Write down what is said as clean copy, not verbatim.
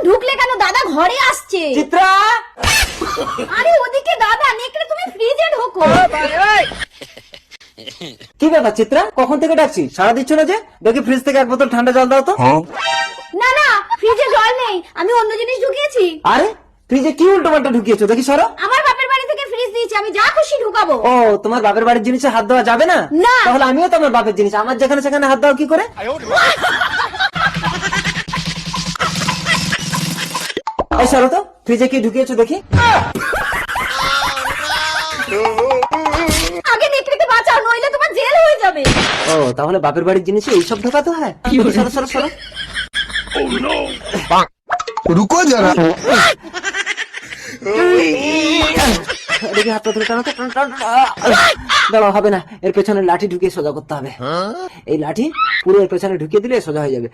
ঢুকলে কেন? দাদা ঘরে আসছে। চিত্রা, আরে ওদিকে দাদা, নেকড়ে তুমি ফ্রিজে ঢোকো। কি ব্যাপার চিত্রা, কখন থেকে ডাকছি, সারা দিচ্ছ না যে? দেখি ফ্রিজ থেকে এক বোতল ঠান্ডা জল দাও তো। না না, ফ্রিজে জল নেই, আমি অন্য জিনিস ঢুকিয়েছি। আরে ফ্রিজে কি উল্টো পাল্টা ঢুকিয়েছো, দেখি সরো। আমার বাপের বাড়ি থেকে ফ্রিজ দিয়েছি, আমি যা খুশি ঢুকাবো। ও, তোমার বাপের বাড়ির জিনিসে হাত দেওয়া যাবে না? না। তাহলে আমিও তোমার বাপের জিনিস, আমার যেখানে সেখানে হাত দেওয়া কি করে? এই সরো তো, ফ্রিজে কি ঢুকিয়েছো দেখি। আগে নেকড়েকে বাঁচাও, নইলে তোমার জেল হয়ে যাবে। ও, তাহলে বাপের বাড়ির জিনিসে এইসব ঢোকাতে হয়। সরো সরো সরো। रुको जरा। দেখি হাত ধরে টানো তো, দাঁড়াও, হবে না, এর পেছনে লাঠি ঢুকিয়ে সোজা করতে হবে। এই লাঠি পুরো এর পেছনে ঢুকিয়ে দিলে সোজা হয়ে যাবে।